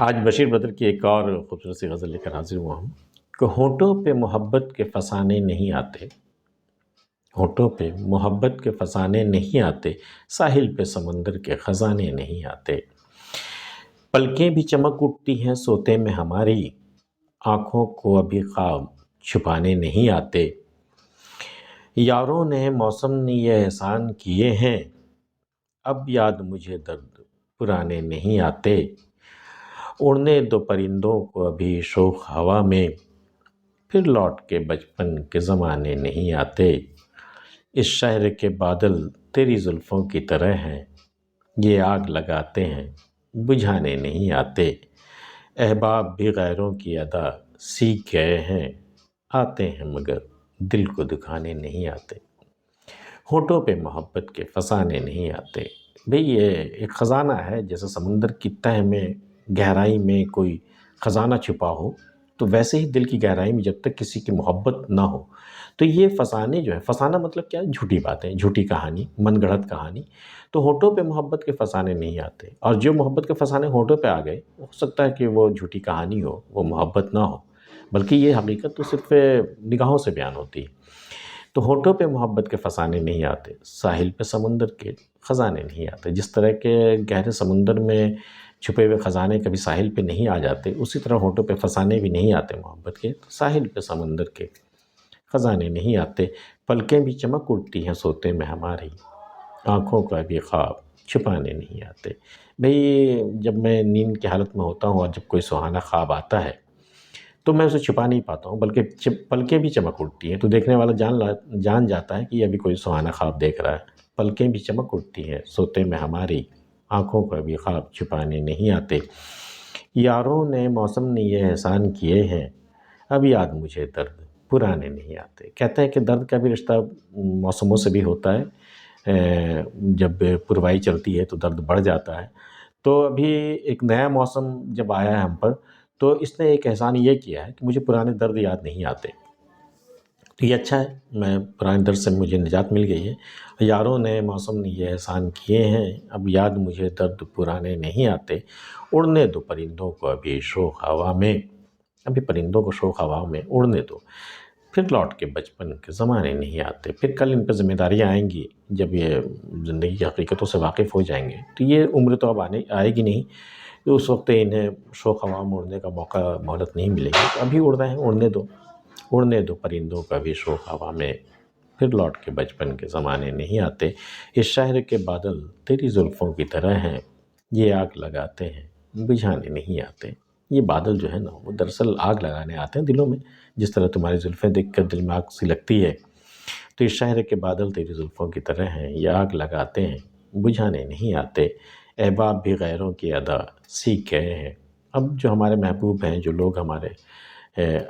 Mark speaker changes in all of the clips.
Speaker 1: آج بشیر بدر کی ایک اور خوبصورت سی غزل لے کر حاضر ہوا ہوں کہ ہونٹوں پہ محبت کے فسانے نہیں آتے، ہونٹوں پہ محبت کے فسانے نہیں آتے، ساحل پہ سمندر کے خزانے نہیں آتے، پلکیں بھی چمک اٹھتی ہیں سوتے میں ہماری، آنکھوں کو ابھی خواب چھپانے نہیں آتے، یاروں نے موسم نے یہ احسان کیے ہیں، اب یاد مجھے درد پرانے نہیں آتے، اڑنے دو پرندوں کو ابھی شوخ ہوا میں، پھر لوٹ کے بچپن کے زمانے نہیں آتے، اس شہر کے بادل تیری زلفوں کی طرح ہیں، یہ آگ لگاتے ہیں بجھانے نہیں آتے، احباب بھی غیروں کی ادا سیکھ گئے ہیں، آتے ہیں مگر دل کو دکھانے نہیں آتے، ہونٹوں پہ محبت کے فسانے نہیں آتے۔ بھئی یہ ایک خزانہ ہے، جیسے سمندر کی تہہ میں گہرائی میں کوئی خزانہ چھپا ہو، تو ویسے ہی دل کی گہرائی میں جب تک کسی کی محبت نہ ہو تو یہ فسانے جو ہے، فسانہ مطلب کیا ہے؟ جھوٹی باتیں، جھوٹی کہانی، من گڑھت کہانی، تو ہونٹوں پہ محبت کے فسانے نہیں آتے، اور جو محبت کے فسانے ہونٹوں پہ آ گئے ہو سکتا ہے کہ وہ جھوٹی کہانی ہو، وہ محبت نہ ہو، بلکہ یہ حقیقت تو صرف نگاہوں سے بیان ہوتی ہے۔ تو ہونٹوں پہ محبت کے فسانے نہیں آتے، ساحل پہ سمندر کے خزانے نہیں آتے، جس طرح کے گہرے سمندر میں چھپے ہوئے خزانے کبھی ساحل پہ نہیں آ جاتے، اسی طرح ہونٹوں پہ فسانے بھی نہیں آتے محبت کے، ساحل پہ سمندر کے خزانے نہیں آتے، پلکیں بھی چمک اٹھتی ہیں سوتے میں ہماری، آنکھوں کا بھی خواب چھپانے نہیں آتے۔ بھئی جب میں نیند کی حالت میں ہوتا ہوں اور جب کوئی سہانا خواب آتا ہے تو میں اسے چھپا نہیں پاتا ہوں، بلکہ پلکیں بھی چمک اٹھتی ہیں، تو دیکھنے والا جان جاتا ہے کہ یہ ابھی کوئی سہانا خواب دیکھ رہا ہے، پلکیں بھی چمک اٹھتی ہیں سوتے میں ہماری، آنکھوں کا بھی خواب چھپانے نہیں آتے، یاروں نے موسم نے یہ احسان کیے ہیں، اب یاد مجھے درد پرانے نہیں آتے۔ کہتے ہیں کہ درد کا بھی رشتہ موسموں سے بھی ہوتا ہے، جب پروائی چلتی ہے تو درد بڑھ جاتا ہے، تو ابھی ایک نیا موسم جب آیا ہے ہم پر تو اس نے ایک احسان یہ کیا ہے کہ مجھے پرانے درد یاد نہیں آتے، تو یہ اچھا ہے، میں پرانے درد سے مجھے نجات مل گئی ہے، یاروں نے موسم نے یہ احسان کیے ہیں، اب یاد مجھے درد پرانے نہیں آتے، اڑنے دو پرندوں کو ابھی شوخ ہوا میں، ابھی پرندوں کو شوخ ہوا میں اڑنے دو، پھر لوٹ کے بچپن کے زمانے نہیں آتے، پھر کل ان پہ ذمہ داریاں آئیں گی، جب یہ زندگی کی حقیقتوں سے واقف ہو جائیں گے تو یہ عمر تو اب آئے گی نہیں، تو اس وقت انہیں شوخ ہوا میں اڑنے کا موقع مہلت نہیں ملے گی، تو ابھی اڑ رہے ہیں، اڑنے دو پرندوں کا بھی شوخ ہوا میں، پھر لوٹ کے بچپن کے زمانے نہیں آتے، اس شہر کے بادل تیری زلفوں کی طرح ہیں، یہ آگ لگاتے ہیں بجھانے نہیں آتے۔ یہ بادل جو ہے نا وہ دراصل آگ لگانے آتے ہیں دلوں میں، جس طرح تمہاری زلفیں دیکھ کر دل میں آگ سی لگتی ہے، تو اس شہر کے بادل تیری زلفوں کی طرح ہیں، یہ آگ لگاتے ہیں بجھانے نہیں آتے، احباب بھی غیروں کی ادا سیکھ گئے ہیں۔ اب جو ہمارے محبوب ہیں، جو لوگ ہمارے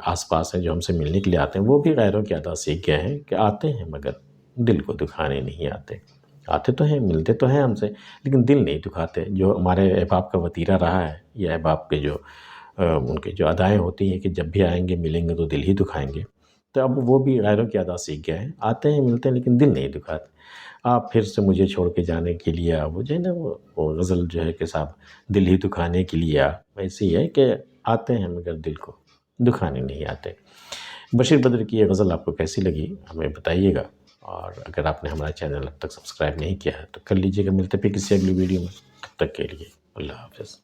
Speaker 1: آس پاس ہیں، جو ہم سے ملنے کے لیے آتے ہیں، وہ بھی غیروں کی ادا سیکھ گئے ہیں کہ آتے ہیں مگر دل کو دکھانے نہیں آتے، آتے تو ہیں، ملتے تو ہیں ہم سے، لیکن دل نہیں دکھاتے، جو ہمارے احباب کا وتیرہ رہا ہے، یہ احباب کے جو ان کے جو ادائیں ہوتی ہیں کہ جب بھی آئیں گے ملیں گے تو دل ہی دکھائیں گے، تو اب وہ بھی غیروں کی ادا سیکھ گئے ہیں، آتے ہیں ملتے ہیں لیکن دل نہیں دکھاتے۔ آپ پھر سے مجھے چھوڑ کے جانے کے لیے وہ جو ہے نا وہ غزل جو ہے کہ صاحب دل ہی دکھانے کے لیے ویسے ہی ہے کہ آتے ہیں مگر دل کو دکھانے نہیں آتے۔ بشیر بدر کی یہ غزل آپ کو کیسی لگی ہمیں بتائیے گا، اور اگر آپ نے ہمارا چینل اب تک سبسکرائب نہیں کیا ہے تو کر لیجیے گا، ملتے پھر کسی اگلی ویڈیو میں، تب تک کے لیے اللہ حافظ۔